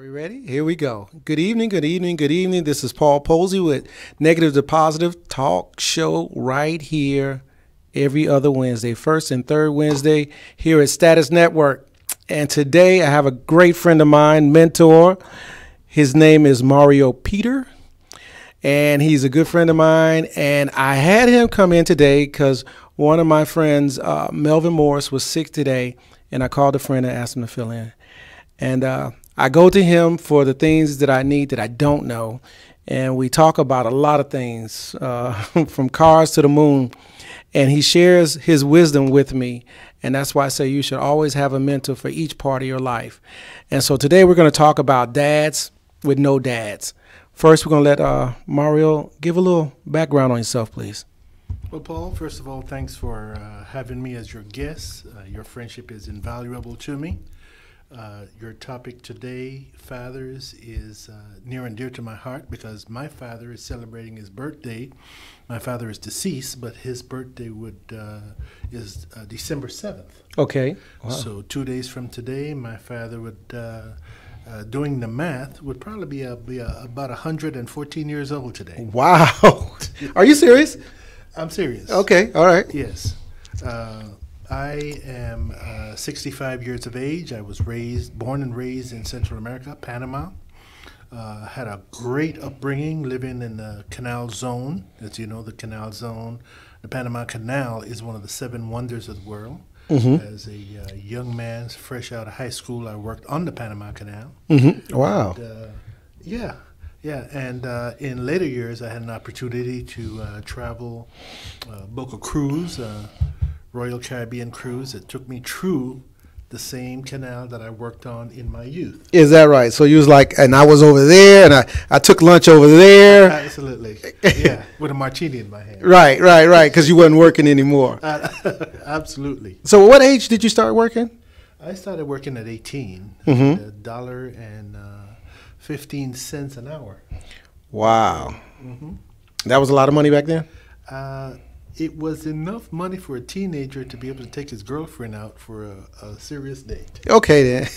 Are we ready? Here we go. Good evening, good evening, good evening. This is Paul Posey with Negative to Positive Talk Show right here every other Wednesday, first and third Wednesday here at Status Network. And today I have a great friend of mine, mentor. His name is Mario Peter, and he's a good friend of mine. And I had him come in today because one of my friends, Melvin Morris, was sick today, and I called a friend and asked him to fill in. And I go to him for the things that I need that I don't know. And we talk about a lot of things, from cars to the moon. And he shares his wisdom with me. And that's why I say you should always have a mentor for each part of your life. And so today we're going to talk about dads with no dads. First, we're going to let Mario give a little background on yourself, please. Well, Paul, first of all, thanks for having me as your guest. Your friendship is invaluable to me. Your topic today, fathers, is near and dear to my heart because my father is celebrating his birthday. My father is deceased, but his birthday is December 7th. Okay. Wow. So 2 days from today, my father would, doing the math, would probably be about 114 years old today. Wow. Are you serious? I'm serious. Okay. All right. Yes. I am 65 years of age. I was born and raised in Central America, Panama. Had a great upbringing living in the Canal Zone. As you know, the Canal Zone, the Panama Canal is one of the 7 wonders of the world. Mm-hmm. As a young man, fresh out of high school, I worked on the Panama Canal. Mm-hmm. Wow. And, yeah. And in later years, I had an opportunity to travel, book a cruise, Royal Caribbean cruise that took me through the same canal that I worked on in my youth. Is that right? So you was like, and I was over there, and I took lunch over there. Absolutely. Yeah, with a martini in my hand. Right, because you wasn't working anymore. Absolutely. So what age did you start working? I started working at 18, Mm-hmm. $1.15 an hour. Wow. Mm-hmm. That was a lot of money back then? It was enough money for a teenager to be able to take his girlfriend out for a serious date. Okay, then.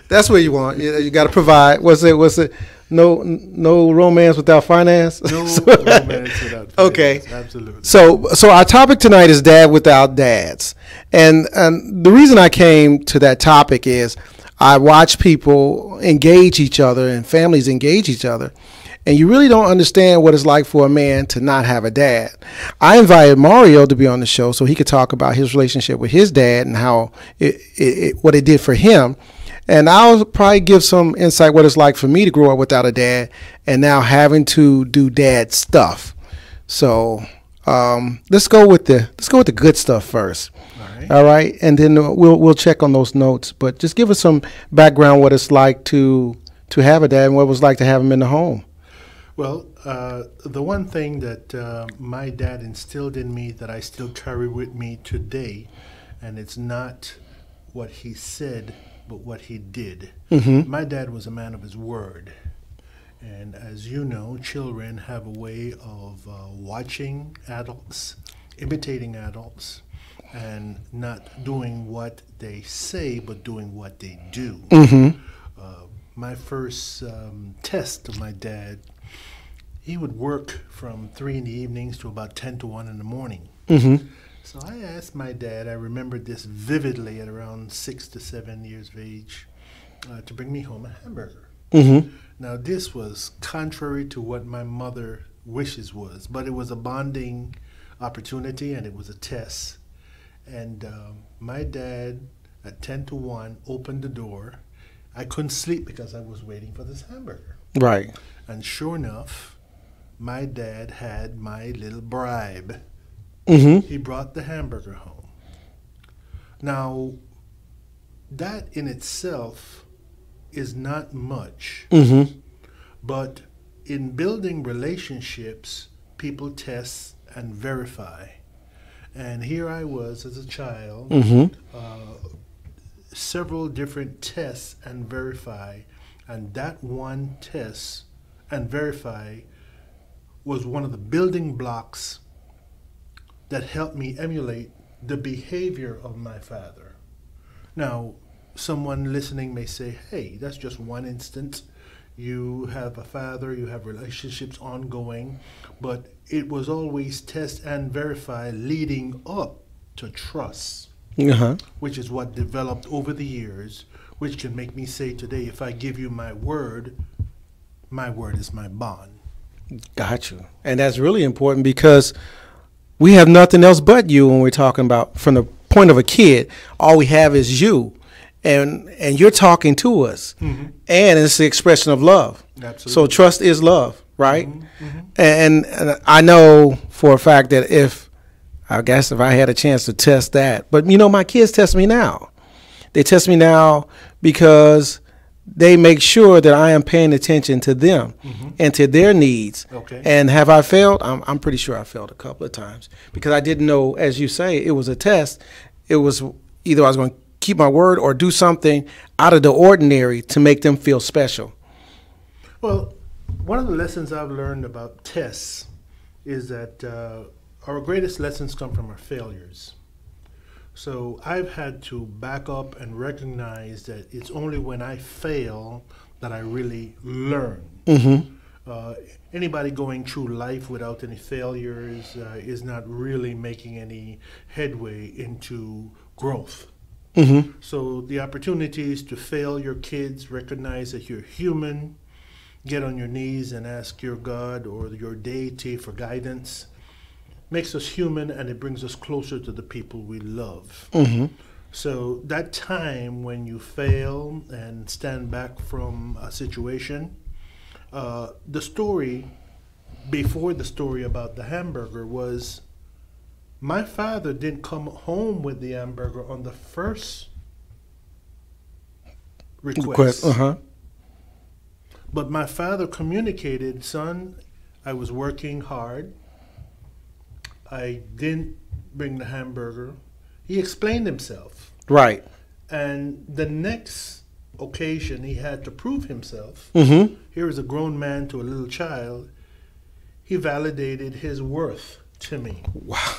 That's what you want. You got to provide. What's it? No romance without finance? No romance without finance. Okay. Absolutely. So our topic tonight is dad without dads. And the reason I came to that topic is I watch people engage each other and families engage each other. And you really don't understand what it's like for a man to not have a dad. I invited Mario to be on the show so he could talk about his relationship with his dad and how what it did for him. And I'll probably give some insight what it's like for me to grow up without a dad and now having to do dad stuff. So let's go with the good stuff first. All right, and then we'll check on those notes. But just give us some background what it's like to have a dad and what it was like to have him in the home. Well, the one thing that my dad instilled in me that I still carry with me today, and it's not what he said, but what he did. Mm-hmm. My dad was a man of his word. And as you know, children have a way of watching adults, imitating adults, and not doing what they say, but doing what they do. Mm-hmm. My first test of my dad, he would work from 3 in the evenings to about 10 to 1 in the morning. Mm-hmm. So I asked my dad, I remember this vividly at around 6 to 7 years of age, to bring me home a hamburger. Mm-hmm. Now this was contrary to what my mother wishes was, but it was a bonding opportunity and it was a test. And my dad at 10 to 1 opened the door. I couldn't sleep because I was waiting for this hamburger. Right. And sure enough, my dad had my little bribe. Mm-hmm. He brought the hamburger home. Now, that in itself is not much. Mm-hmm. But in building relationships, people test and verify. And here I was as a child, mm-hmm. Several different tests and verify. And that one test and verify was one of the building blocks that helped me emulate the behavior of my father. Now, someone listening may say, hey, that's just one instance. You have a father, you have relationships ongoing, but it was always test and verify leading up to trust, Uh-huh. which is what developed over the years, which can make me say today, if I give you my word is my bond. Got you. And that's really important because we have nothing else but you when we're talking about from the point of a kid. All we have is you. And you're talking to us. Mm-hmm. And it's the expression of love. Absolutely. So trust is love, right? Mm-hmm. Mm-hmm. And I know for a fact that if I had a chance to test that, but my kids test me now. They test me now because they make sure that I am paying attention to them Mm-hmm. and to their needs. Okay. And have I failed? I'm pretty sure I failed a couple of times because I didn't know, as you say, it was a test. It was either I was going to keep my word or do something out of the ordinary to make them feel special. Well, one of the lessons I've learned about tests is that our greatest lessons come from our failures. So I've had to back up and recognize that it's only when I fail that I really learn. Mm-hmm. Anybody going through life without any failures is not really making any headway into growth. Mm-hmm. So the opportunities to fail your kids, recognize that you're human, get on your knees and ask your God or your deity for guidance, makes us human, and it brings us closer to the people we love. Mm-hmm. So that time when you fail and stand back from a situation, the story before the story about the hamburger was my father didn't come home with the hamburger on the first request. Uh-huh. But my father communicated, son, I was working hard. I didn't bring the hamburger. He explained himself. Right. And the next occasion he had to prove himself. Mm-hmm. Here is a grown man to a little child. He validated his worth to me. Wow.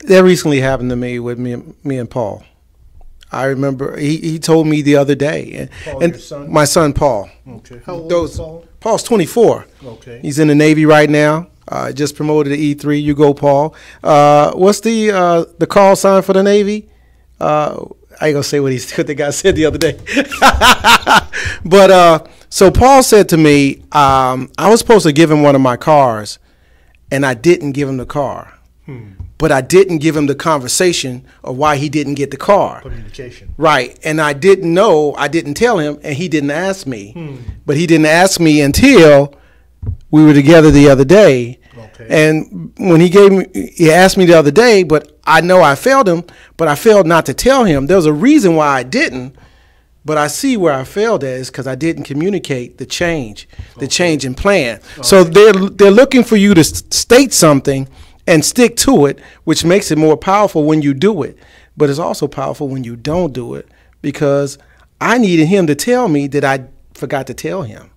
That recently happened to me with me and Paul. I remember he told me the other day. Paul, and your son? My son, Paul. Okay. How old is Paul? Paul's 24. Okay. He's in the Navy right now. Just promoted to E3. You go, Paul. What's the call sign for the Navy? I ain't gonna say what the guy said the other day. But so Paul said to me, I was supposed to give him one of my cars, and I didn't give him the car. But I didn't give him the conversation of why he didn't get the car. Communication. Right. And I didn't know, I didn't tell him, and he didn't ask me. But he didn't ask me until we were together the other day. Okay. And when he asked me the other day, but I know I failed him, but I failed not to tell him. There was a reason why I didn't, but I see where I failed at is because I didn't communicate the change in plan. Okay. So they're looking for you to state something and stick to it, which makes it more powerful when you do it. But it's also powerful when you don't do it, because I needed him to tell me that I forgot to tell him.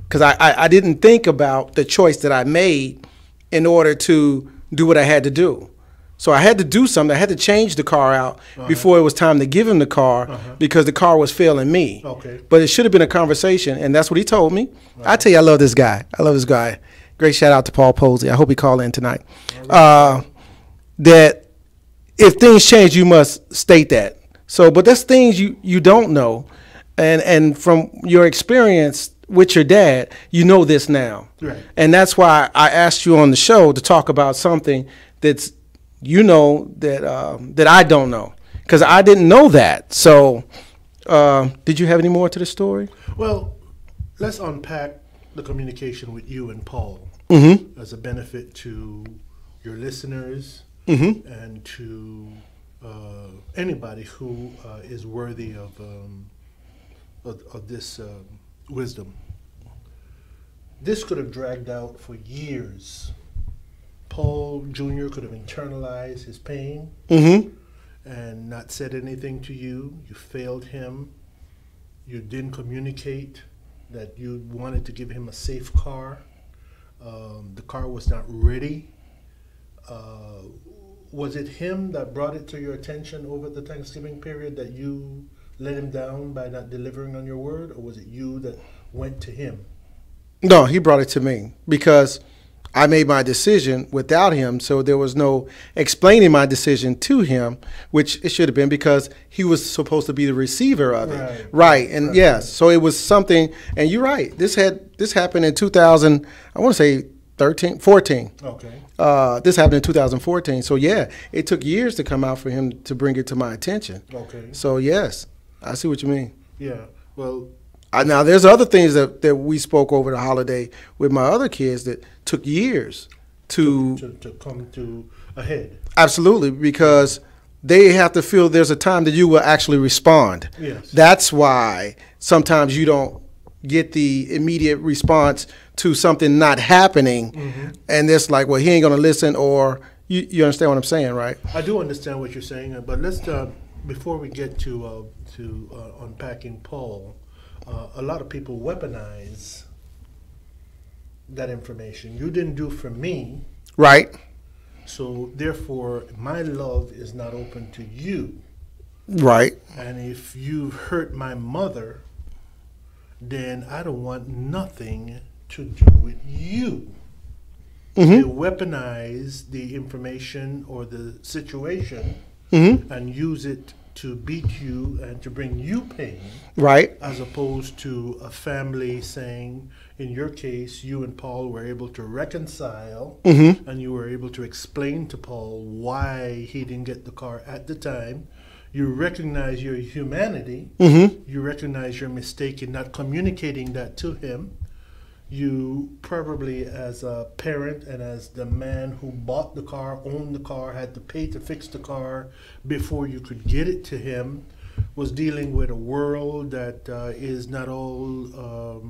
Because I didn't think about the choice that I made in order to do what I had to do. So I had to do something. I had to change the car out before it was time to give him the car because the car was failing me. Okay. But it should have been a conversation, and that's what he told me. I tell you, I love this guy. I love this guy. Great shout out to Paul Posey. I hope he called in tonight. That if things change, you must state that. So, but that's things you don't know, and from your experience with your dad, you know this now. Right. And that's why I asked you on the show to talk about something that's that I don't know, because I didn't know that. So, did you have any more to the story? Well, let's unpack the communication with you and Paul as a benefit to your listeners and to anybody who is worthy of this wisdom. This could have dragged out for years. Paul Jr. could have internalized his pain and not said anything to you. You failed him. You didn't communicate that you wanted to give him a safe car. The car was not ready. was it him that brought it to your attention over the Thanksgiving period that you let him down by not delivering on your word, or was it you that went to him? No, he brought it to me because I made my decision without him, so there was no explaining my decision to him, which it should have been because he was supposed to be the receiver of it. Right. And right. yes, so it was something, and you're right. This happened in 2000, I want to say 14. Okay. This happened in 2014. So yeah, it took years to come out for him to bring it to my attention. Okay. So yes, I see what you mean. Yeah. Well, Now, there's other things that we spoke over the holiday with my other kids that took years to come to a head. Absolutely, because they have to feel there's a time that you will actually respond. Yes. That's why sometimes you don't get the immediate response to something not happening, and it's like, well, he ain't going to listen, or you understand what I'm saying, right? I do understand what you're saying, but let's before we get to unpacking Paul. A lot of people weaponize that information. You didn't do for me. Right. So therefore, my love is not open to you. Right. And if you hurt my mother, then I don't want nothing to do with you. They weaponize the information or the situation and use it to beat you and to bring you pain. Right. As opposed to a family saying, in your case, you and Paul were able to reconcile and you were able to explain to Paul why he didn't get the car at the time. You recognize your humanity. You recognize your mistake in not communicating that to him. You probably, as a parent and as the man who bought the car, owned the car, had to pay to fix the car before you could get it to him, was dealing with a world that is not all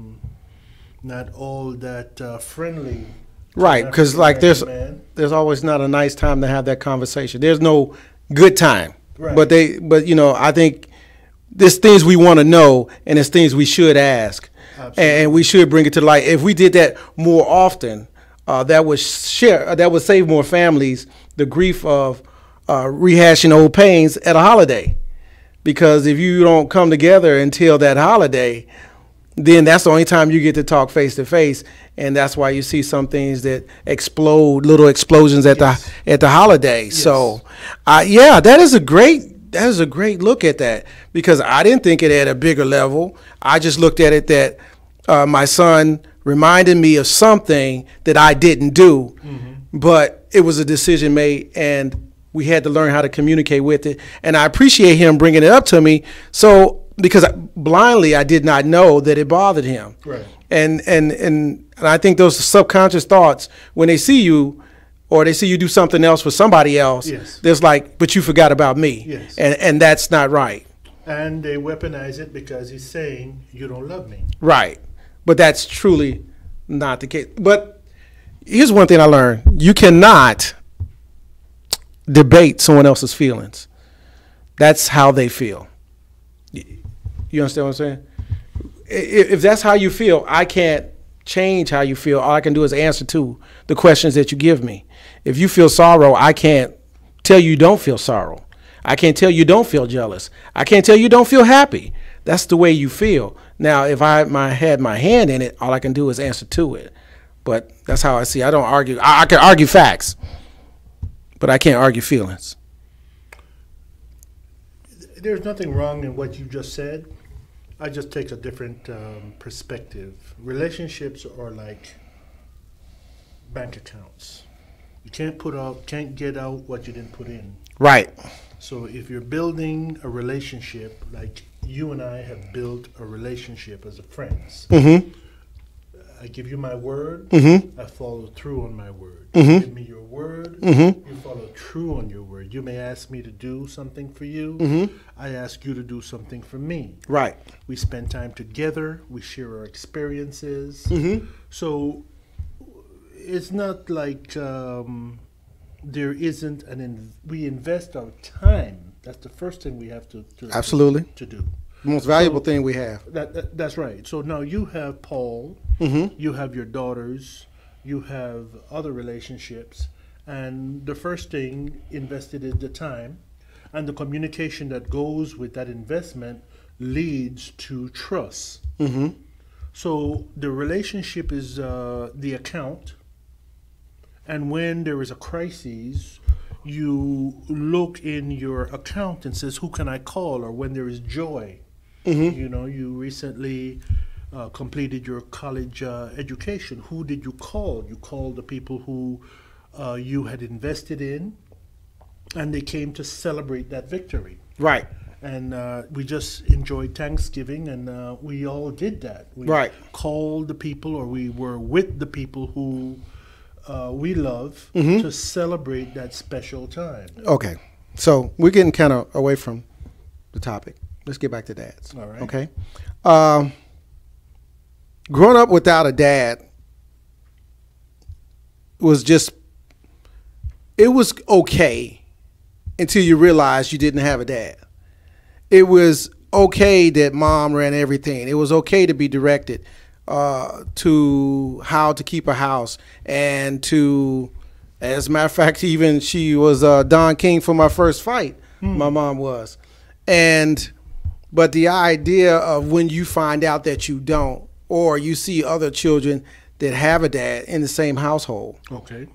that friendly. Right, because like there's always not a nice time to have that conversation. There's no good time. Right. But you know, I think there's things we want to know, and there's things we should ask. Absolutely. And we should bring it to light. If we did that more often, that would save more families the grief of rehashing old pains at a holiday. Because if you don't come together until that holiday, then that's the only time you get to talk face to face, and that's why you see some things that explode, little explosions at the holiday. Yes. So, yeah, that is a great look at that, because I didn't think it at a bigger level. I just looked at it that my son reminded me of something that I didn't do, but it was a decision made, and we had to learn how to communicate with it. And I appreciate him bringing it up to me. So, because blindly I did not know that it bothered him. Right. And I think those subconscious thoughts, when they see you, or they see you do something else for somebody else, yes, there's like, but you forgot about me. Yes. And that's not right. And they weaponize it because he's saying, you don't love me. Right. But that's truly not the case. But here's one thing I learned. You cannot debate someone else's feelings. That's how they feel. You understand what I'm saying? If that's how you feel, I can't change how you feel. All I can do is answer to the questions that you give me. If you feel sorrow, I can't tell you don't feel sorrow. I can't tell you don't feel jealous. I can't tell you don't feel happy. That's the way you feel. Now, if I had my hand in it, all I can do is answer to it. But that's how I see. I don't argue. I can argue facts, but I can't argue feelings. There's nothing wrong in what you just said. I just take a different perspective. Relationships are like bank accounts. You can't get out what you didn't put in. Right. So if you're building a relationship, like you and I have built a relationship as friends, I give you my word, I follow through on my word. You give me your word, you follow true on your word. You may ask me to do something for you, I ask you to do something for me. Right. We spend time together, we share our experiences. So it's not like there isn't we invest our time. That's the first thing we have to Absolutely. to do. The most valuable thing we have. That's right. So now you have Paul, you have your daughters, you have other relationships, And the first thing invested is the time, and the communication that goes with that investment leads to trust. So the relationship is the account, and when there is a crisis, you look in your account and says, "Who can I call?" Or when there is joy, you know, you recently completed your college education. Who did you call? You called the people who you had invested in, and they came to celebrate that victory. Right. And we just enjoyed Thanksgiving, and we all did that. We Right. called the people, or we were with the people who we love to celebrate that special time. Okay. So we're getting kind of away from the topic. Let's get back to dads. All right. Okay. Growing up without a dad was just, it was okay until you realized you didn't have a dad. It was okay that mom ran everything. It was okay to be directed to how to keep a house, and to, as a matter of fact, even she was Don King for my first fight. My mom was. But the idea of when you find out that you don't, or you see other children that have a dad in the same household, Okay.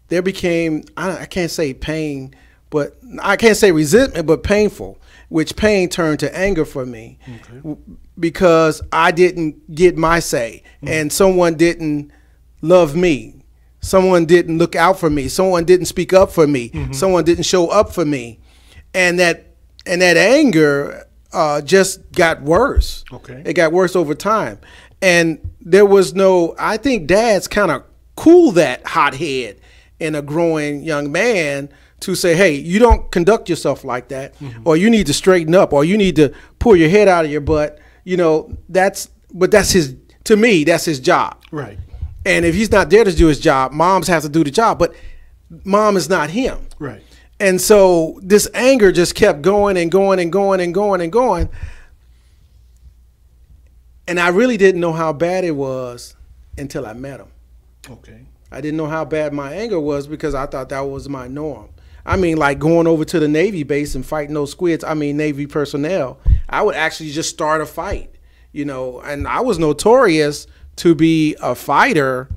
there became, I can't say pain, but I can't say resentment, but painful, which pain turned to anger for me. Okay. Because I didn't get my say, and someone didn't love me. Someone didn't look out for me. Someone didn't speak up for me. Someone didn't show up for me. And that anger just got worse. Okay. It got worse over time. And there was no, I think dads kind of cool that hot head in a growing young man to say, hey, you don't conduct yourself like that, or you need to straighten up, or you need to pull your head out of your butt. You know, that's his, to me, that's his job. Right. And if he's not there to do his job, moms have to do the job, but mom is not him. Right. And so this anger just kept going and going and going and going and going. And I really didn't know how bad it was until I met him. Okay. I didn't know how bad my anger was because I thought that was my norm. I mean, like going over to the Navy base and fighting those squids, Navy personnel, I would actually just start a fight, you know, and I was notorious to be a fighter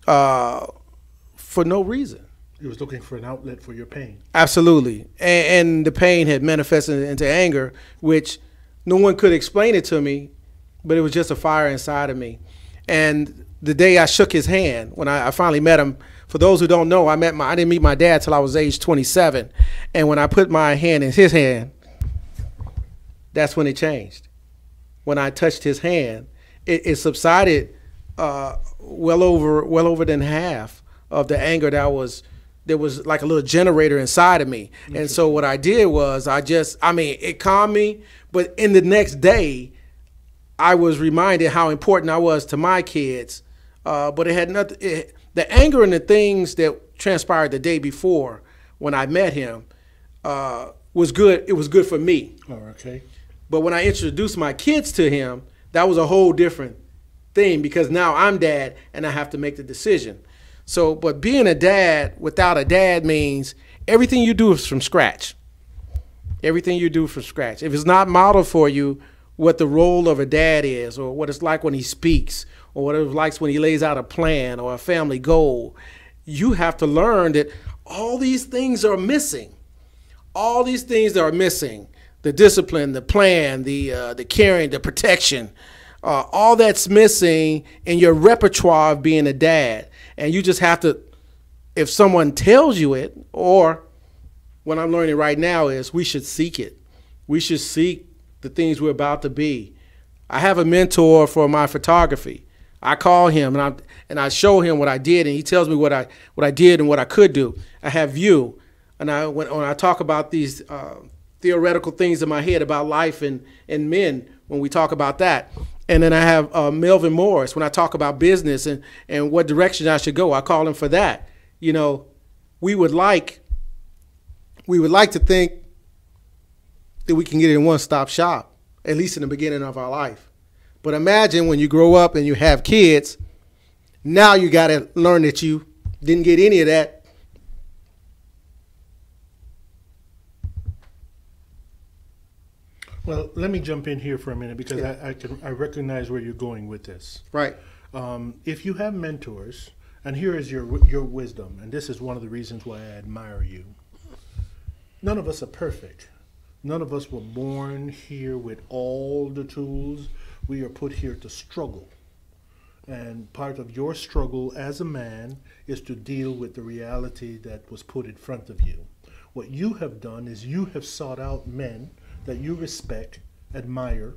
for no reason. You was looking for an outlet for your pain. Absolutely. And the pain had manifested into anger, which no one could explain it to me, but it was just a fire inside of me. And the day I shook his hand, when I finally met him, for those who don't know, I didn't meet my dad till I was age 27. And when I put my hand in his hand, that's when it changed. When I touched his hand, it subsided well over than half of the anger there was like a little generator inside of me. And so what I did was it calmed me, but in the next day, I was reminded how important I was to my kids. But it had nothing, the anger and the things that transpired the day before when I met him was good. It was good for me. Oh, okay. But when I introduced my kids to him, that was a whole different thing, because now I'm dad and I have to make the decision. So, but being a dad without a dad means everything you do is from scratch. Everything you do from scratch. If it's not modeled for you what the role of a dad is, or what it's like when he speaks, or what it's like when he lays out a plan or a family goal, you have to learn that all these things are missing. All these things are missing. The discipline, the plan, the caring, the protection, all that's missing in your repertoire of being a dad. And you just have to, if someone tells you it, or what I'm learning right now is we should seek it. We should seek the things we're about to be. I have a mentor for my photography. I call him and I show him what I did, and he tells me what I did and what I could do. I have you, and when I talk about these theoretical things in my head about life and men, when we talk about that. And then I have Melvin Morris when I talk about business and what direction I should go. I call him for that. You know, we would like to think that we can get in one-stop shop, at least in the beginning of our life. But imagine when you grow up and you have kids, now you got to learn that you didn't get any of that Well, let me jump in here for a minute because I recognize where you're going with this. Right. If you have mentors, and here is your wisdom, and this is one of the reasons why I admire you. None of us are perfect. None of us were born here with all the tools. We are put here to struggle. And part of your struggle as a man is to deal with the reality that was put in front of you. What you have done is you have sought out men that you respect, admire,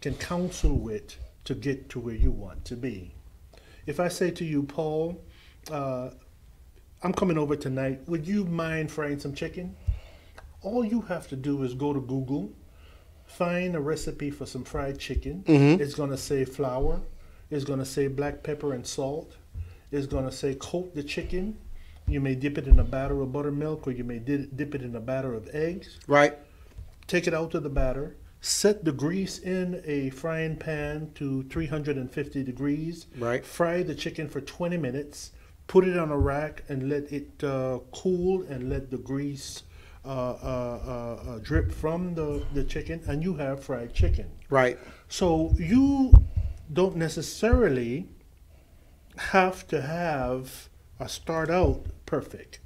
can counsel with to get to where you want to be. If I say to you, Paul, I'm coming over tonight, would you mind frying some chicken? All you have to do is go to Google, find a recipe for some fried chicken. It's going to say flour. It's going to say black pepper and salt. It's going to say coat the chicken. You may dip it in a batter of buttermilk, or you may dip it in a batter of eggs. Right. Take it out of the batter. Set the grease in a frying pan to 350 degrees. Right. Fry the chicken for 20 minutes. Put it on a rack and let it cool, and let the grease drip from the chicken, and you have fried chicken. Right. So you don't necessarily have to start out perfect.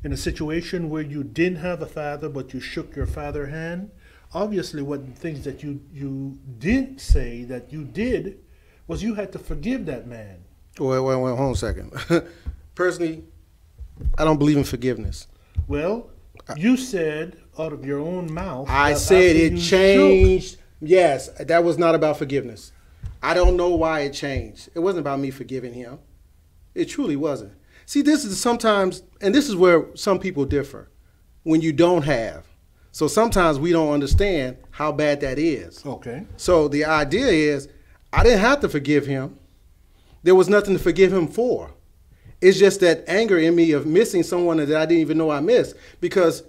In a situation where you didn't have a father but you shook your father's hand, obviously what things that you didn't say that you did was you had to forgive that man. Wait, hold on a second. Personally, I don't believe in forgiveness. Well, you said out of your own mouth. I said it changed. Yes, that was not about forgiveness. I don't know why it changed. It wasn't about me forgiving him. It truly wasn't. See, this is sometimes, and this is where some people differ, when you don't have. So sometimes we don't understand how bad that is. Okay. So the idea is, I didn't have to forgive him. There was nothing to forgive him for. It's just that anger in me of missing someone that I didn't even know I missed, because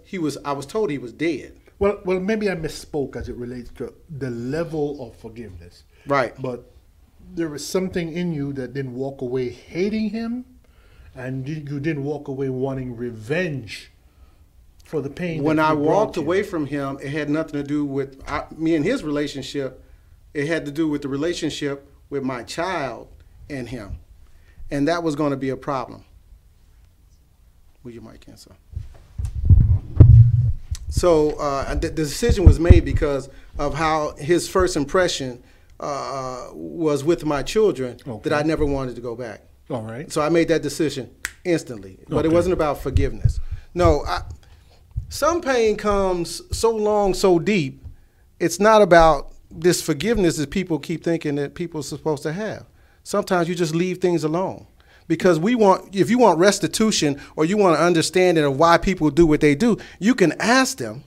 I was told he was dead. Well, maybe I misspoke as it relates to the level of forgiveness. Right. But there was something in you that didn't walk away hating him, and you didn't walk away wanting revenge for the pain. When I walked away from him, it had nothing to do with me and his relationship. It had to do with the relationship with my child and him. And that was going to be a problem. Will your mic answer? So the decision was made because of how his first impression was with my children, that I never wanted to go back. All right. So I made that decision instantly. But it wasn't about forgiveness. No, some pain comes so long, so deep. It's not about this forgiveness that people keep thinking that people are supposed to have. Sometimes you just leave things alone. Because if you want restitution, or you want an understanding of why people do what they do, you can ask them,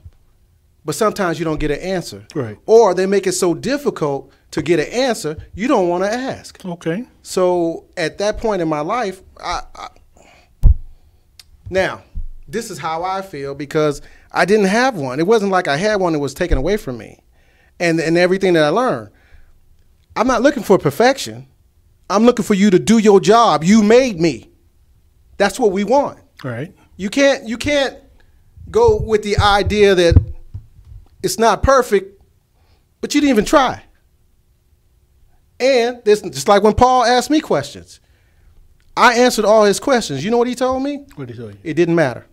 but sometimes you don't get an answer. Right. Or they make it so difficult to get an answer, you don't want to ask. Okay. So at that point in my life, now, this is how I feel, because I didn't have one. It wasn't like I had one that was taken away from me. And everything that I learned. I'm not looking for perfection. I'm looking for you to do your job. You made me. That's what we want. Right. You can't go with the idea that it's not perfect, but you didn't even try. And this, just like when Paul asked me questions, I answered all his questions. You know what he told me? What did he tell you? It didn't matter.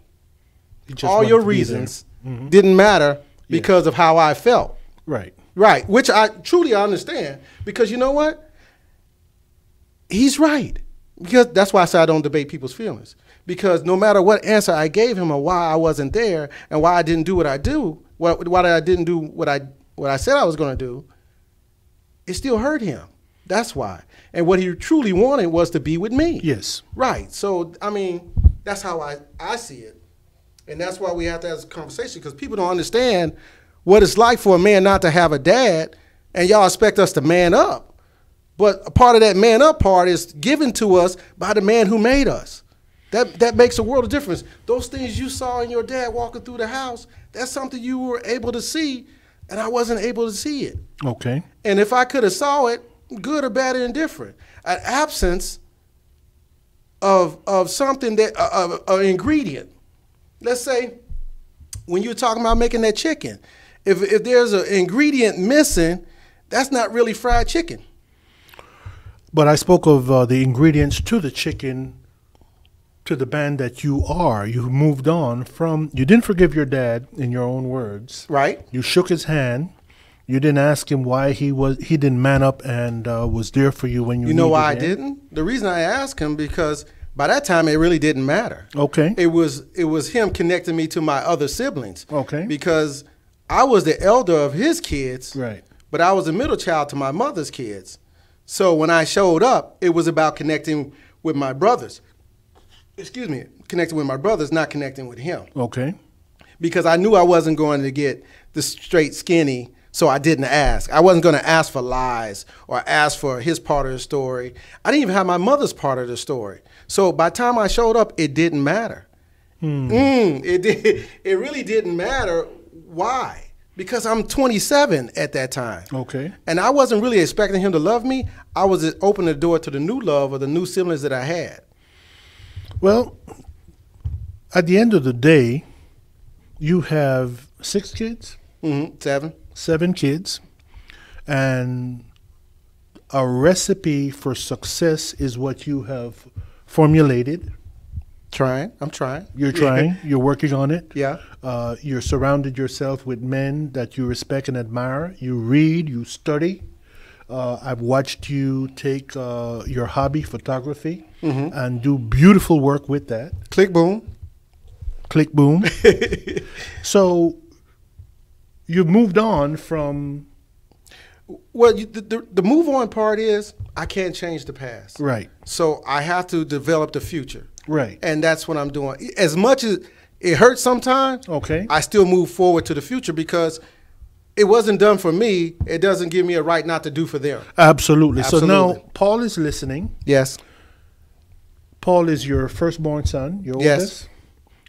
All your reasons Mm-hmm. didn't matter because of how I felt. Right. Right, which I truly understand, because you know what? He's right. Because that's why I say I don't debate people's feelings. Because no matter what answer I gave him, or why I wasn't there, and why I didn't do what I do, why I didn't do what I said I was going to do, it still hurt him. That's why. And what he truly wanted was to be with me. Yes. Right. So, I mean, that's how I see it. And that's why we have to have this conversation, because people don't understand what it's like for a man not to have a dad, and y'all expect us to man up. But a part of that man up part is given to us by the man who made us. That makes a world of difference. Those things you saw in your dad walking through the house, that's something you were able to see, and I wasn't able to see it. Okay. And if I could have saw it, good or bad or indifferent, an absence of something that an ingredient. Let's say when you're talking about making that chicken, If there's an ingredient missing, that's not really fried chicken. But I spoke of the ingredients to the chicken, to the man that you are. You moved on from, you didn't forgive your dad, in your own words. Right. You shook his hand. You didn't ask him why he didn't man up and was there for you when you You know needed why I him. didn't? The reason I asked him, because by that time it really didn't matter. Okay. It was him connecting me to my other siblings. Okay. Because I was the elder of his kids. Right. But I was the middle child to my mother's kids. So when I showed up, it was about connecting with my brothers. Excuse me, connecting with my brothers, not connecting with him. Okay. Because I knew I wasn't going to get the straight skinny, so I didn't ask. I wasn't going to ask for lies or ask for his part of the story. I didn't even have my mother's part of the story. So by the time I showed up, it didn't matter. It really didn't matter. Why? Because I'm 27 at that time. Okay. And I wasn't really expecting him to love me. I was just opening the door to the new love or the new siblings that I had. Well, at the end of the day, you have 6 kids? 7. 7 kids. And a recipe for success is what you have formulated. I'm trying. You're trying. You're working on it. Yeah. You're surrounded yourself with men that you respect and admire. You read. You study. I've watched you take your hobby, photography, and do beautiful work with that. Click boom. Click boom. So you've moved on from. Well, the move on part is I can't change the past. Right. So I have to develop the future. Right. And that's what I'm doing. As much as it hurts sometimes, Okay. I still move forward to the future because it wasn't done for me. It doesn't give me a right not to do for them. Absolutely. So Absolutely. now Paul is listening. Yes. Paul is your firstborn son, your Yes. oldest.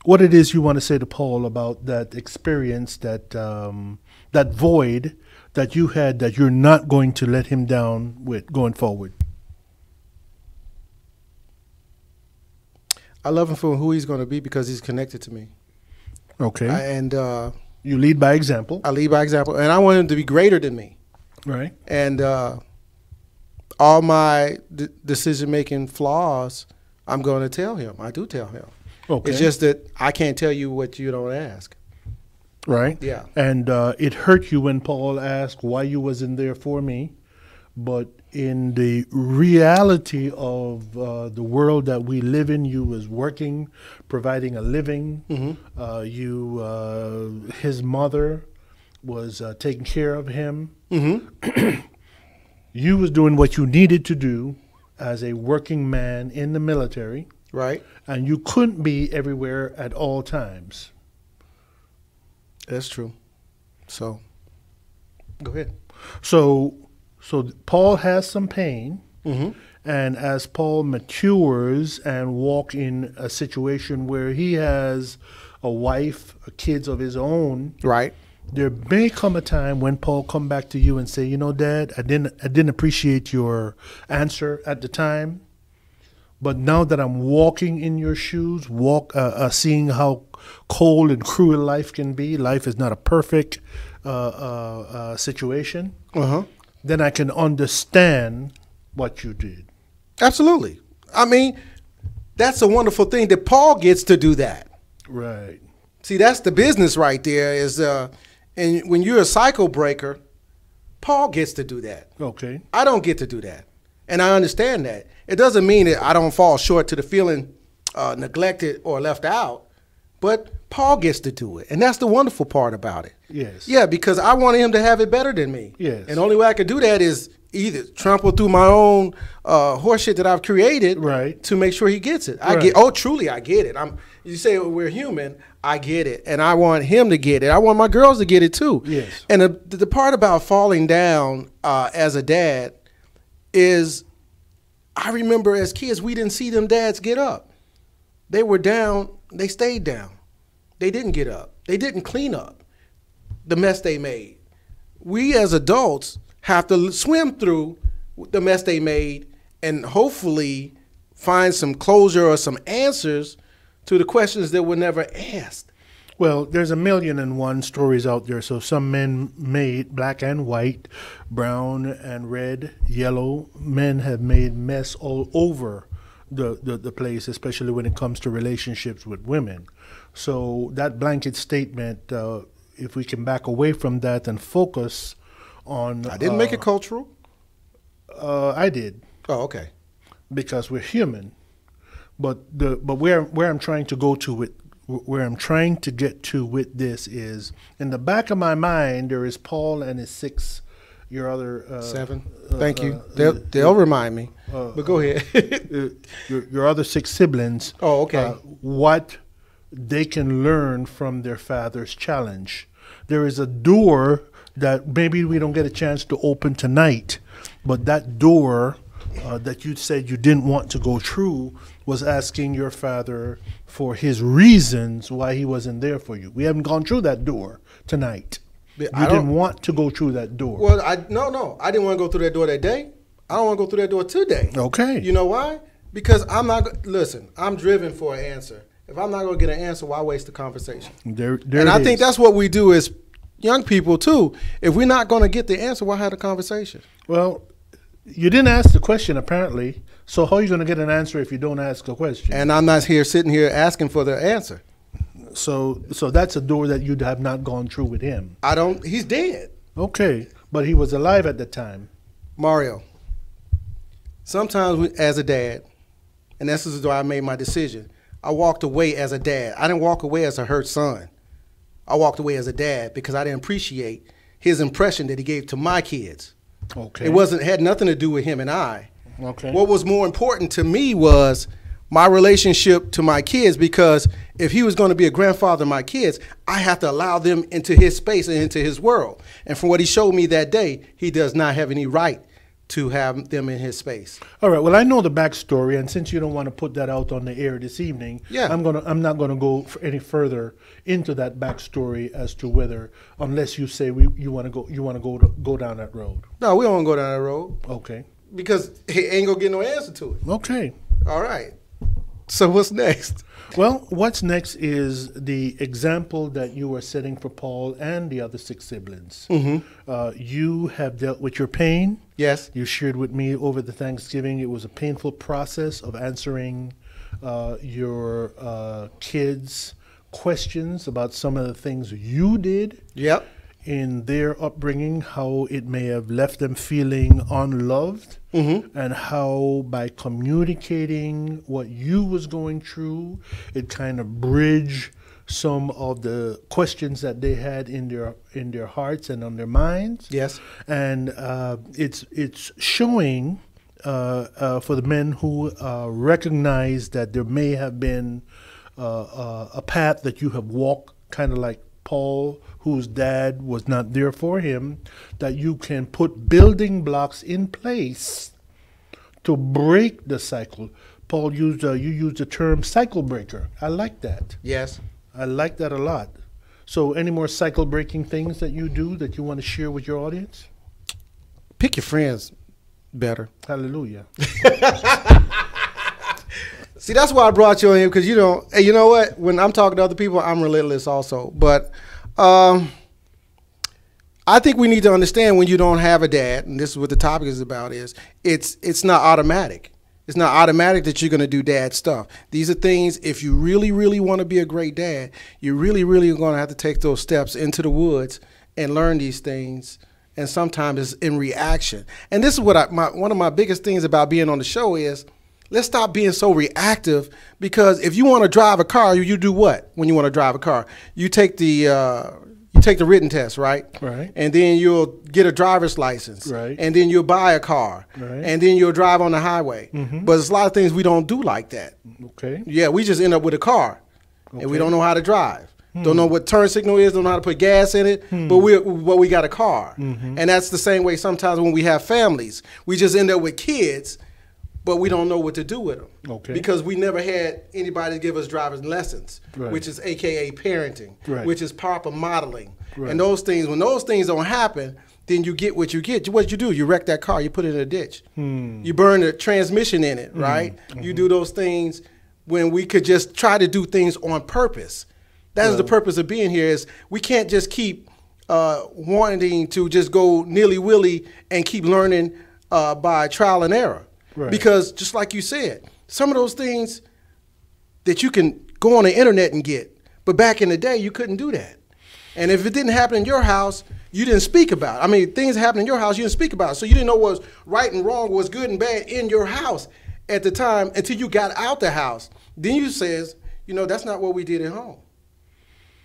What it is you want to say to Paul about that experience, that that void that you had, that you're not going to let him down with going forward? I love him for who he's going to be because he's connected to me. Okay. And You lead by example. I lead by example. And I want him to be greater than me. Right. And all my decision-making flaws, I'm going to tell him. I do tell him. Okay. It's just that I can't tell you what you don't ask. Right. Yeah. And it hurt you when Paul asked why you wasn't there for me. But in the reality of the world that we live in, you was working, providing a living. His mother was taking care of him. You was doing what you needed to do as a working man in the military. Right. And you couldn't be everywhere at all times. That's true. So, go ahead. So Paul has some pain, and as Paul matures and walk in a situation where he has a wife, kids of his own, Right. there may come a time when Paul come back to you and say, you know, Dad, I didn't appreciate your answer at the time, but now that I'm walking in your shoes, seeing how cold and cruel life can be, life is not a perfect situation. Then I can understand what you did. Absolutely. I mean, that's a wonderful thing that Paul gets to do that. Right. See, that's the business right there. And when you're a cycle breaker, Paul gets to do that. Okay. I don't get to do that. And I understand that. It doesn't mean that I don't fall short to the feeling neglected or left out, but Paul gets to do it. And that's the wonderful part about it. Yes. Yeah, because I want him to have it better than me. Yes. And the only way I could do that is either trample through my own horseshit that I've created, Right. to make sure he gets it. Right. Truly, I get it. You say we're human, I get it. And I want him to get it. I want my girls to get it too. Yes. And the part about falling down as a dad is, I remember as kids, we didn't see them dads get up. They were down, they stayed down. They didn't get up. They didn't clean up the mess they made. We as adults have to swim through the mess they made and hopefully find some closure or some answers to the questions that were never asked. Well, there's a million and one stories out there. So some men made black and white, brown and red, yellow. Men have made mess all over the place, especially when it comes to relationships with women. So that blanket statement, if we can back away from that and focus on... I didn't make it cultural. I did. Oh, okay. Because we're human. But where I'm trying to go to with where I'm trying to get to with this is, in the back of my mind, there is Paul and his seven. Thank you. They'll remind me. But go ahead. your other 6 siblings. Oh, okay. What they can learn from their father's challenge. There is a door that maybe we don't get a chance to open tonight, but that door that you said you didn't want to go through was asking your father for his reasons why he wasn't there for you. We haven't gone through that door tonight. You didn't want to go through that door. Well, I didn't want to go through that door that day. I don't want to go through that door today. Okay. You know why? Because I'm driven for an answer. If I'm not going to get an answer, why waste the conversation? And I think that's what we do as young people too. If we're not going to get the answer, why have the conversation? Well, you didn't ask the question apparently. So how are you going to get an answer if you don't ask a question? And I'm not sitting here asking for the answer. So that's a door that you have not gone through with him. He's dead. Okay, but he was alive at the time. Mario, sometimes as a dad, and this is why I made my decision, I walked away as a dad. I didn't walk away as a hurt son. I walked away as a dad because I didn't appreciate his impression that he gave to my kids. Okay. It had nothing to do with him and I. Okay. What was more important to me was my relationship to my kids, because if he was going to be a grandfather of my kids, I have to allow them into his space and into his world. And from what he showed me that day, he does not have any right to have them in his space. All right. Well, I know the backstory, and since you don't want to put that out on the air this evening, I'm not gonna go any further into that backstory as to whether, unless you say you want to go down that road. No, we don't want to go down that road. Okay. Because he ain't gonna get no answer to it. Okay. All right. So what's next? Well, what's next is the example that you are setting for Paul and the other 6 siblings. Mm-hmm. You have dealt with your pain. Yes. You shared with me over the Thanksgiving. It was a painful process of answering your kids' questions about some of the things you did. Yep. In their upbringing, how it may have left them feeling unloved, and how by communicating what you was going through, it kind of bridged some of the questions that they had in their hearts and on their minds. Yes. And it's showing for the men who recognize that there may have been a path that you have walked, kind of like Paul, whose dad was not there for him, that you can put building blocks in place to break the cycle. Paul you used the term cycle breaker. I like that. Yes. I like that a lot. So any more cycle breaking things that you do that you want to share with your audience? Pick your friends better. Hallelujah. See, that's why I brought you in here, because you know what? When I'm talking to other people, I'm relentless also. But I think we need to understand, when you don't have a dad, and this is what the topic is about, is it's not automatic. It's not automatic that you're going to do dad stuff. These are things, if you really, really want to be a great dad, you really, really are going to have to take those steps into the woods and learn these things. And sometimes it's in reaction. And this is what one of my biggest things about being on the show is, let's stop being so reactive, because if you want to drive a car, you do what when you want to drive a car? You take the written test, right? Right. And then you'll get a driver's license. Right. And then you'll buy a car. Right. And then you'll drive on the highway. But there's a lot of things we don't do like that. Okay. Yeah, we just end up with a car, and we don't know how to drive. Don't know what turn signal is, don't know how to put gas in it, but we got a car. And that's the same way sometimes when we have families. We just end up with kids, but we don't know what to do with them. Okay. Because we never had anybody give us driver's lessons, Right. which is AKA parenting, Right. which is proper modeling. Right. And those things, when those things don't happen, then you get what you get. What you do, you wreck that car, you put it in a ditch. You burn the transmission in it, right? You do those things when we could just try to do things on purpose. That is the purpose of being here. Is we can't just keep wanting to just go nilly-willy and keep learning by trial and error. Right. Because just like you said, some of those things that you can go on the internet and get, but back in the day, you couldn't do that. And if it didn't happen in your house, you didn't speak about it. I mean, things happened in your house, you didn't speak about it. So you didn't know what was right and wrong, what was good and bad in your house at the time until you got out the house. Then you says, you know, that's not what we did at home.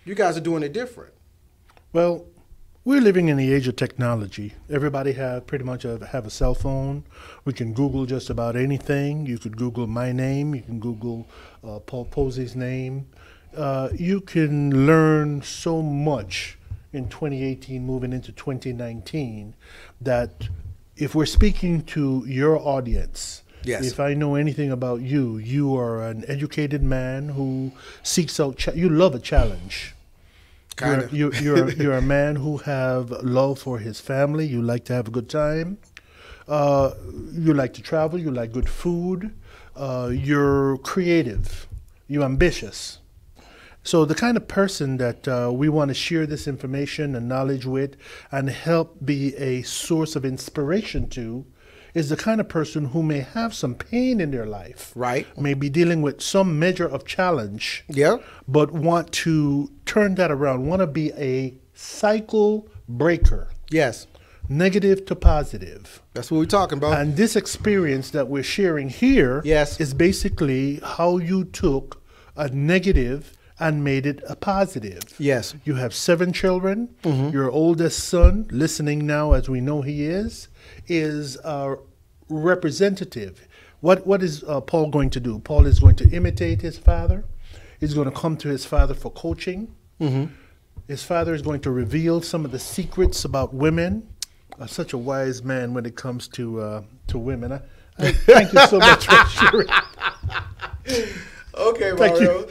You guys are doing it different. Well, we're living in the age of technology. Everybody pretty much have a cell phone. We can Google just about anything. You could Google my name. You can Google Paul Posey's name. You can learn so much in 2018 moving into 2019 that if we're speaking to your audience, yes. If I know anything about you, you are an educated man who seeks out, you love a challenge. Kind of. You're a man who have love for his family. You like to have a good time. You like to travel. You like good food. You're creative. You're ambitious. So the kind of person that we want to share this information and knowledge with and help be a source of inspiration to is the kind of person who may have some pain in their life. Right. May be dealing with some measure of challenge. Yeah. But want to turn that around, want to be a cycle breaker. Yes. Negative to positive. That's what we're talking about. And this experience that we're sharing here Yes. is basically how you took a negative and made it a positive. Yes. You have 7 children. Mm-hmm. Your oldest son, listening now as we know he is a representative. What is Paul going to do? Paul is going to imitate his father. He's going to come to his father for coaching. Mm-hmm. His father is going to reveal some of the secrets about women. Such a wise man when it comes to women. I thank you so much for sharing. Okay, Mario.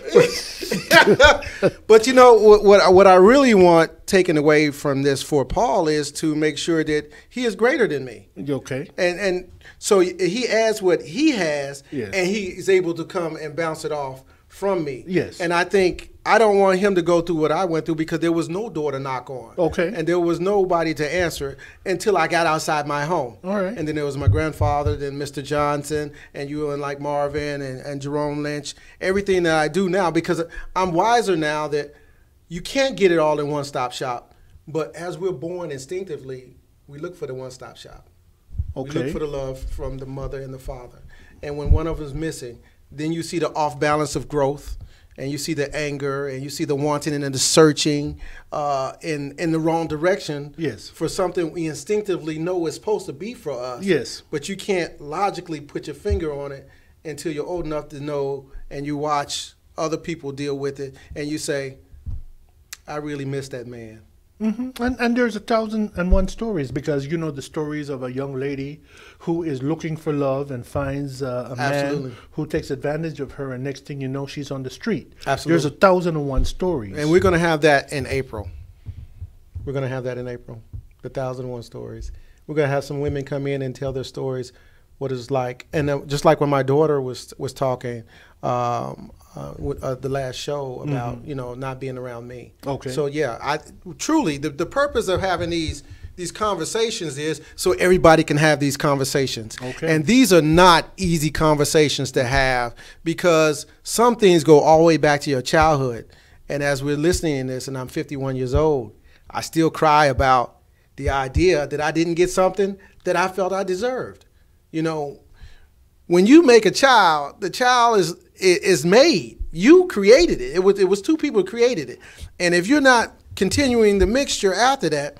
But you know what I really want taken away from this for Paul is to make sure that he is greater than me. Okay. And so he adds what he has, Yes. and he is able to come and bounce it off from me. Yes. And I think I don't want him to go through what I went through because there was no door to knock on. Okay. And there was nobody to answer until I got outside my home. All right. And then there was my grandfather, then Mr. Johnson, and you and like Marvin and Jerome Lynch. Everything that I do now, because I'm wiser now that you can't get it all in one-stop shop. But as we're born instinctively, we look for the one-stop shop. Okay. We look for the love from the mother and the father. And when one of them is missing, then you see the off balance of growth, and you see the anger, and you see the wanting and the searching in the wrong direction. Yes. For something we instinctively know is supposed to be for us. Yes. But you can't logically put your finger on it until you're old enough to know, and you watch other people deal with it, and you say, I really miss that man. Mm-hmm. And there's 1,001 stories, because you know the stories of a young lady who is looking for love and finds a Absolutely. man who takes advantage of her, and next thing you know, she's on the street. Absolutely. There's 1,001 stories. And we're going to have that in April. We're going to have that in April, the 1,001 stories. We're going to have some women come in and tell their stories, what it's like. And just like when my daughter was talking the last show about, Mm-hmm. you know, not being around me. Okay. So, yeah, I truly, the purpose of having these conversations is so everybody can have these conversations. Okay. And these are not easy conversations to have, because some things go all the way back to your childhood. And as we're listening to this, and I'm 51 years old, I still cry about the idea that I didn't get something that I felt I deserved. You know, when you make a child, the child is made. You created it. It was 2 people who created it. And if you're not continuing the mixture after that,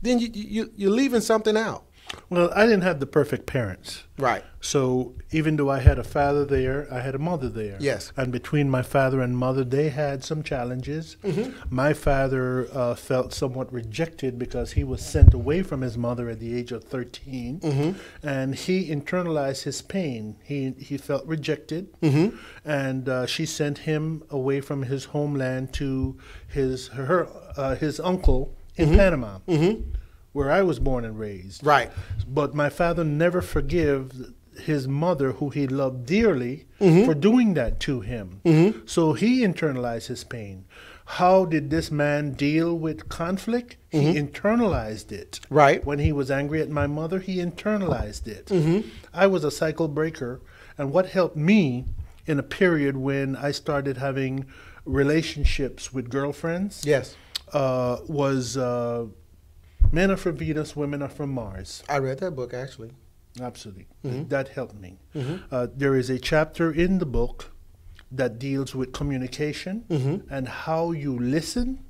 then you're leaving something out. Well, I didn't have the perfect parents. Right. So even though I had a father there, I had a mother there. Yes. And between my father and mother, they had some challenges. Mm-hmm. My father felt somewhat rejected because he was sent away from his mother at the age of 13. Mm-hmm. And he internalized his pain. He felt rejected. Mm-hmm. And she sent him away from his homeland to his uncle in Mm-hmm. Panama. Mm-hmm. Where I was born and raised. Right. But my father never forgave his mother, who he loved dearly, for doing that to him. So he internalized his pain. How did this man deal with conflict? He internalized it. Right. When he was angry at my mother, he internalized it. I was a cycle breaker, and what helped me in a period when I started having relationships with girlfriends, Yes. was Men Are From Venus, Women Are From Mars. I read that book, actually. Absolutely. That helped me. There is a chapter in the book that deals with communication and how you listen,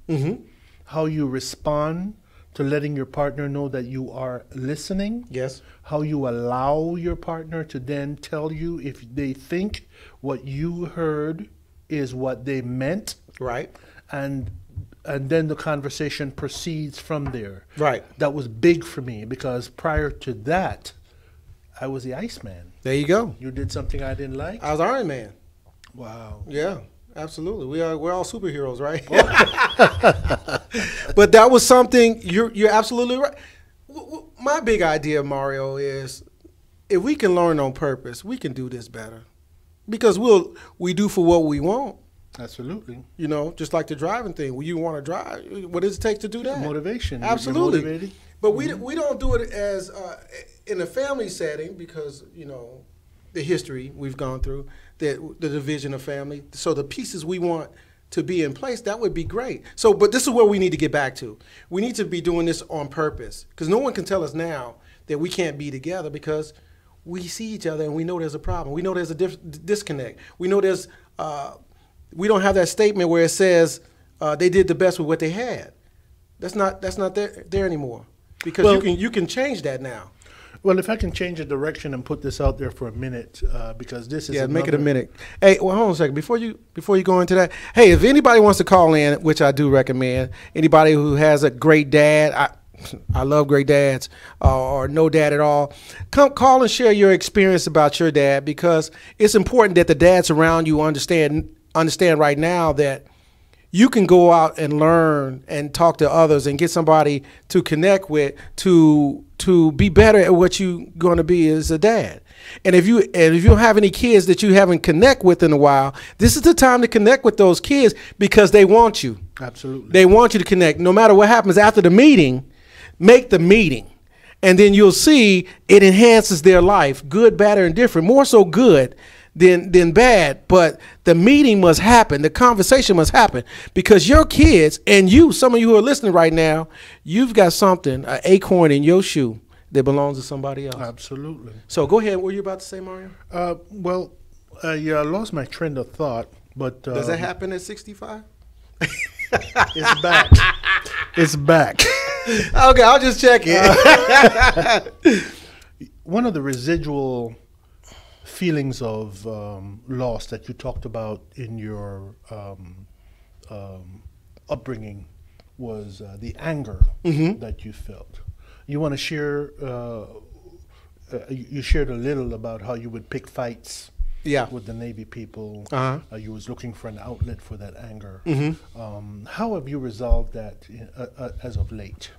how you respond to letting your partner know that you are listening, Yes. how you allow your partner to then tell you if they think what you heard is what they meant, Right. and then the conversation proceeds from there. Right. That was big for me because prior to that, I was the Iceman. There you go. You did something I didn't like? I was Iron Man. Wow. Yeah, absolutely. We're all superheroes, right? But that was something you're absolutely right. My big idea, Mario, is if we can learn on purpose, we can do this better. Because we do for what we want. Absolutely. You know, just like the driving thing. When you want to drive, what does it take to do that? Motivation. Absolutely. You're motivated. But we don't do it as in a family setting because, you know, the history we've gone through, the division of family. So the pieces we want to be in place, that would be great. So, but this is where we need to get back to. We need to be doing this on purpose because no one can tell us now that we can't be together because we see each other and we know there's a problem. We know there's a disconnect. We know there's we don't have that statement where it says they did the best with what they had. That's not there anymore because you can change that now. Well, if I can change the direction and put this out there for a minute, because this is make it a minute. Hey, well, hold on a second before you go into that. Hey, if anybody wants to call in, which I do recommend, anybody who has a great dad, I love great dads, or no dad at all, come call and share your experience about your dad because it's important that the dads around you understand right now that you can go out and learn and talk to others and get somebody to connect with to be better at what you're going to be as a dad. And if you don't have any kids that you haven't connect with in a while, this is the time to connect with those kids because they want you. Absolutely. They want you to connect. No matter what happens after the meeting, make the meeting. And then you'll see it enhances their life, good, bad, or indifferent, more so good than bad, but the meeting must happen. The conversation must happen because your kids and you, some of you who are listening right now, you've got something, an acorn in your shoe that belongs to somebody else. Absolutely. So go ahead. What were you about to say, Mario? Well, I lost my train of thought, but does that happen at 65? It's back. It's back. Okay, I'll just check it. One of the residual feelings of loss that you talked about in your upbringing was the anger that you felt. You want to share? You shared a little about how you would pick fights. Yeah. With the Navy people, you was looking for an outlet for that anger. How have you resolved that as of late?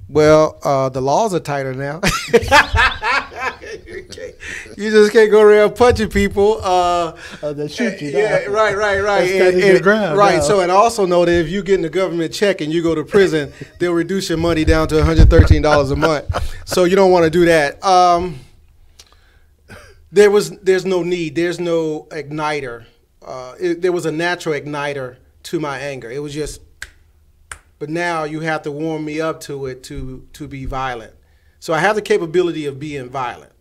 Well, the laws are tighter now. You just can't go around punching people. They shoot you. Yeah, right. Right. So, and also know that if you get in the government check and you go to prison, they'll reduce your money down to $113 a month. So you don't want to do that. There's no need. There's no igniter. There was a natural igniter to my anger. It was just, but now you have to warm me up to it to be violent. So I have the capability of being violent.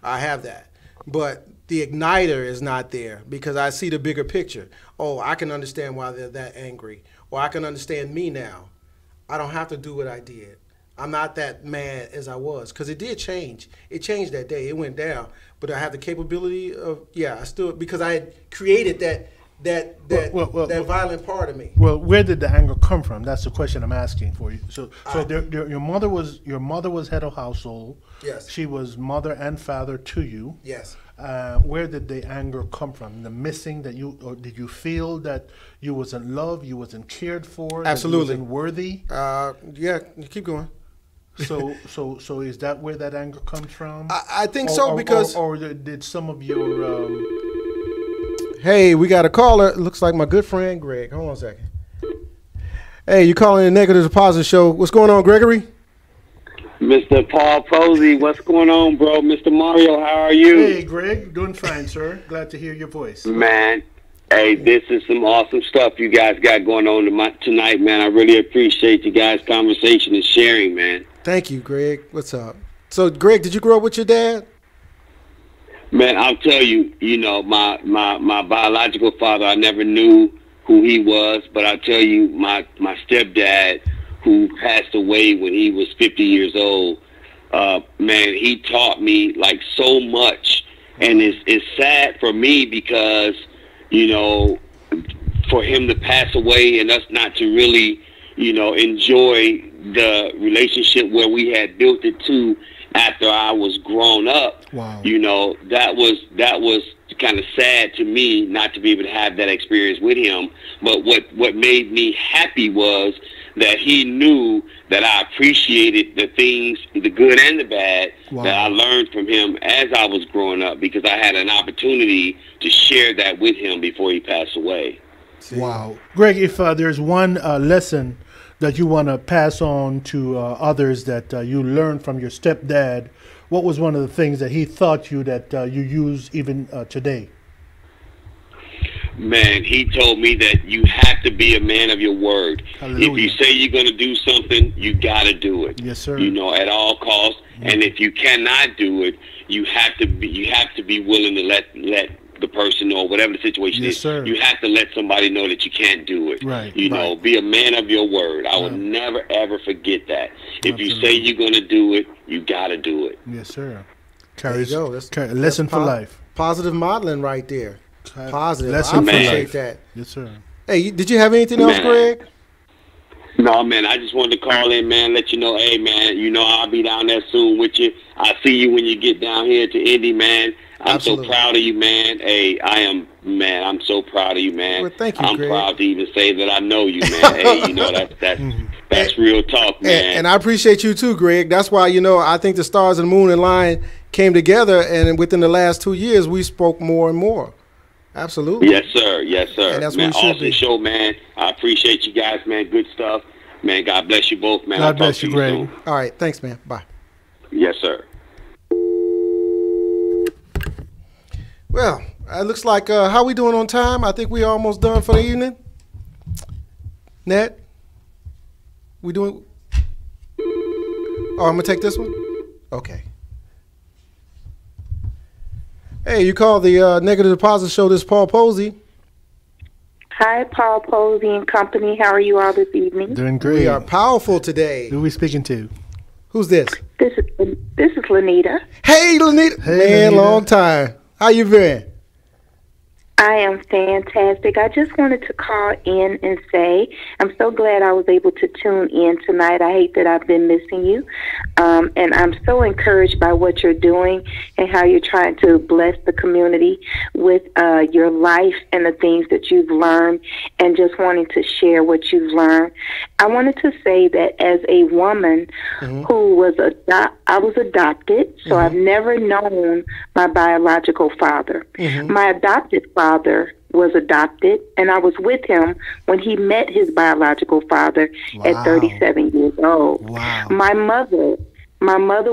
I have that. But the igniter is not there because I see the bigger picture. Oh, I can understand why they're that angry. Or I can understand me now. I don't have to do what I did. I'm not that mad as I was because it did change. It changed that day. It went down. But I have the capability of, I still, because I had created that violent part of me. Well, where did the anger come from? That's the question I'm asking for you. So your mother was head of household. Yes. She was mother and father to you. Yes. Where did the anger come from? The missing that you, or did you feel that you wasn't loved, you wasn't cared for, Absolutely. that you wasn't worthy? Yeah. Keep going. So is that where that anger comes from? I think so because. Or did some of your Hey, we got a caller. Looks like my good friend Greg. Hold on a second. Hey, you calling the Negative to Positive show? What's going on, Gregory? Mr. Paul Posey, what's going on, bro? Mr. Mario, how are you? Hey, Greg, doing fine, sir. Glad to hear your voice. Man, hey, this is some awesome stuff you guys got going on tonight, man. I really appreciate you guys' conversation and sharing, man. Thank you, Greg. What's up? So, Greg, did you grow up with your dad? Man, I'll tell you, you know, my biological father, I never knew who he was, but I'll tell you, my stepdad, who passed away when he was 50 years old, man, he taught me like so much. And it's sad for me because, you know, for him to pass away and us not to really, you know, enjoy the relationship where we had built it to after I was grown up. Wow. You know, that was kind of sad to me not to be able to have that experience with him. But what made me happy was that he knew that I appreciated the things, the good and the bad, wow, that I learned from him as I was growing up, because I had an opportunity to share that with him before he passed away. Wow. Greg, if there's one lesson that you want to pass on to others that you learned from your stepdad, what was one of the things that he taught you that you use even today? Man, he told me that you have to be a man of your word. Hallelujah. If you say you're going to do something, you got to do it. Yes, sir. You know, at all costs. Mm-hmm. And if you cannot do it, you have to be willing to let the person know, whatever the situation yes, is. Sir. You have to let somebody know that you can't do it. Right. You know, be a man of your word. I will never ever forget that. If Absolutely. you say you're going to do it, you got to do it. Yes, sir. There you go. That's a lesson for life. Positive modeling right there. Positive. Lesson I appreciate for that. Yes, sir. Hey, did you have anything else, Greg? No, man, I just wanted to call in, man, let you know, hey, man, you know I'll be down there soon with you. I'll see you when you get down here to Indy, man. I'm Absolutely. so proud of you, man. Hey, I'm so proud of you, man. Well, thank you, I'm Greg. proud to even say that I know you, man. Hey, you know, that's real talk, man. And I appreciate you too, Greg. That's why, you know, I think the stars and the moon and line came together, and within the last 2 years, we spoke more and more. Absolutely. Yes, sir. Yes, sir. And that's man, what it should awesome be. show, man. I appreciate you guys, man. Good stuff. Man, God bless you both, man. God bless you, Greg. Soon. All right. Thanks, man. Bye. Yes, sir. Well, it looks like how we doing on time? I think we almost done for the evening. Ned, we doing? Oh, I'm gonna take this one. Okay. Hey, you called the Negative Deposit Show. This is Paul Posey. Hi, Paul Posey and company. How are you all this evening? Doing great. We are powerful today. Who are we speaking to? Who's this? This is Lanita. Hey, Lanita. Hey, man, Lanita. long time. How you been? I am fantastic. I just wanted to call in and say I'm so glad I was able to tune in tonight. I hate that I've been missing you. And I'm so encouraged by what you're doing and how you're trying to bless the community with your life and the things that you've learned, and just wanting to share what you've learned. I wanted to say that as a woman who was I was adopted, so I've never known my biological father. My adopted father was adopted, and I was with him when he met his biological father at 37 years old. Wow. My mother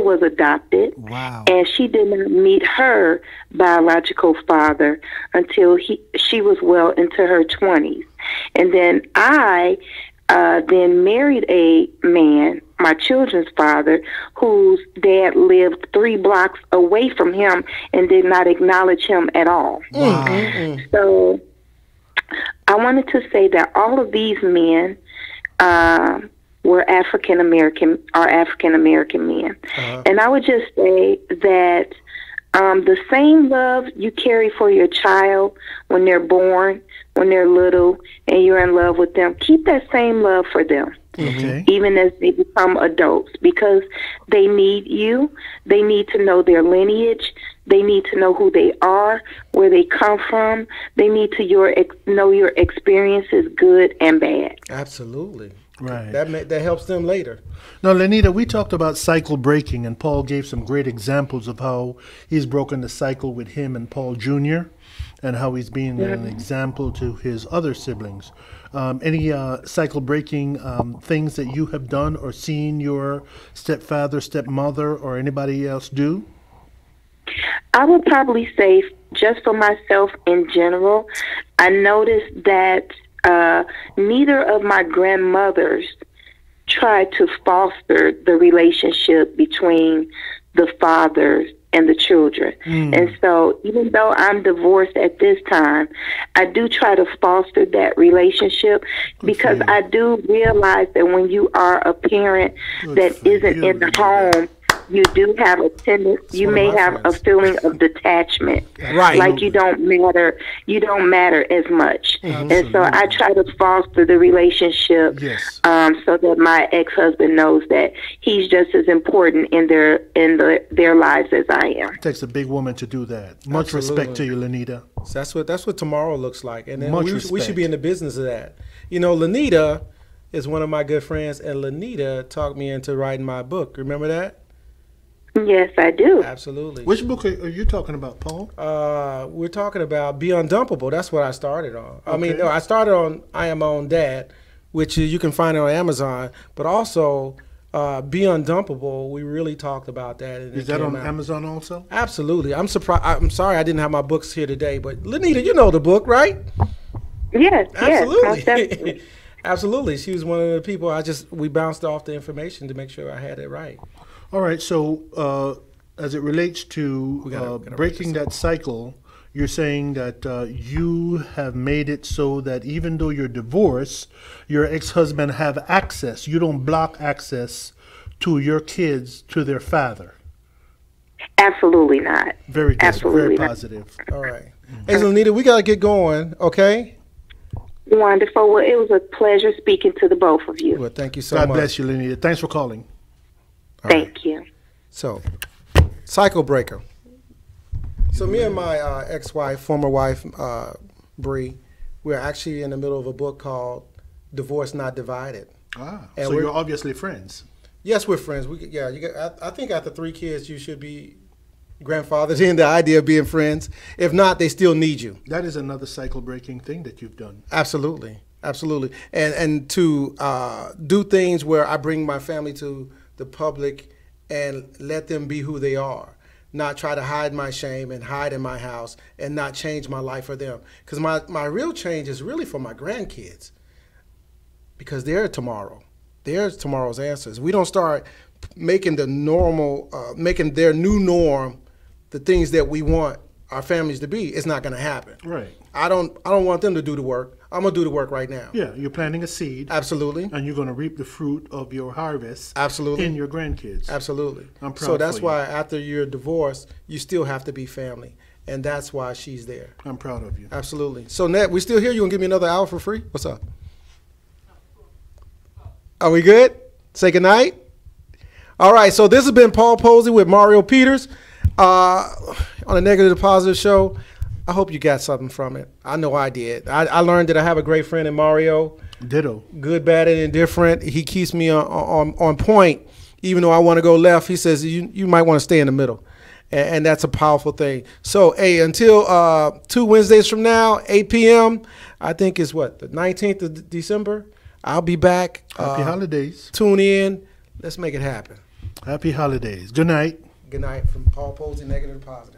was adopted, Wow. and she did not meet her biological father until she was well into her 20s. And then I then married a man, my children's father, whose dad lived 3 blocks away from him and did not acknowledge him at all. Wow. So I wanted to say that all of these men are African American men. And I would just say that the same love you carry for your child when they're born, when they're little, and you're in love with them, keep that same love for them. Okay. Even as they become adults, because they need you. They need to know their lineage. They need to know who they are, where they come from. They need to know your experiences, good and bad. Absolutely. Right. That helps them later. Now, Lenita, we talked about cycle breaking, and Paul gave some great examples of how he's broken the cycle with him and Paul Jr., and how he's been an example to his other siblings. Any cycle breaking things that you have done or seen your stepfather, stepmother, or anybody else do? I would probably say, just for myself in general, I noticed that neither of my grandmothers tried to foster the relationship between the fathers and the children. And so even though I'm divorced at this time, I do try to foster that relationship, because I do realize that when you are a parent that isn't in the home, you do have a tendency, you may have a feeling of detachment. Right. Like you don't matter as much. And so I try to foster the relationship so that my ex-husband knows that he's just as important in their lives as I am. It takes a big woman to do that. Much respect to you, Lenita. So that's what tomorrow looks like. And then Much we respect. should be in the business of that. You know, Lenita is one of my good friends, and Lenita talked me into writing my book. Remember that? Yes, I do. Absolutely. Which book are you talking about, Paul? We're talking about Be Undumpable. That's what I started on. I mean, no, I started on I Am My Own Dad, which you can find it on Amazon. But also, Be Undumpable, we really talked about that. And Is that on Amazon also? Absolutely. I'm surprised. I'm sorry I didn't have my books here today. But Lenita, you know the book, right? Yes, Absolutely. yes, most definitely. Absolutely. She was one of the people we bounced off the information to make sure I had it right. All right, so as it relates to breaking that cycle, you're saying that you have made it so that even though you're divorced, your ex-husband have access. You don't block access to your kids to their father. Absolutely not. Very good. Absolutely Very not. positive. All right. Hey, Lenita, we got to get going, okay? Wonderful. Well, it was a pleasure speaking to the both of you. Well, thank you so God much. bless you, Lenita. Thanks for calling. All right. Thank you. So, cycle breaker. So me and my ex-wife, former wife, Bree, we're actually in the middle of a book called Divorce Not Divided. Ah, And so we're- you're obviously friends. Yes, we're friends. I think after 3 kids, you should be grandfathers in the idea of being friends. If not, they still need you. That is another cycle breaking thing that you've done. Absolutely, absolutely. And to do things where I bring my family to the public and let them be who they are, not try to hide my shame and hide in my house and not change my life for them. Because my real change is really for my grandkids, because they're tomorrow. They're tomorrow's answers. We don't start making the normal, making their new norm the things that we want our families to be. It's not going to happen. Right. I don't want them to do the work. I'm going to do the work right now. Yeah, you're planting a seed. Absolutely. And you're going to reap the fruit of your harvest. Absolutely. In your grandkids. Absolutely. I'm proud So that's for you. why after you're divorced, you still have to be family. And that's why she's there. I'm proud of you. Absolutely. So, Nat, we still here? You going to give me another hour for free? What's up? Are we good? Say goodnight? All right. So this has been Paul Posey with Mario Peters on the Negative to Positive Show. I hope you got something from it. I know I did. I learned that I have a great friend in Mario. Ditto. Good, bad, and indifferent. He keeps me on point, even though I want to go left. He says you might want to stay in the middle, and that's a powerful thing. So, hey, until 2 Wednesdays from now, 8 p.m., I think is what, the 19th of December. I'll be back. Happy holidays. Tune in. Let's make it happen. Happy holidays. Good night. Good night from Paul Posey, Negative to Positive.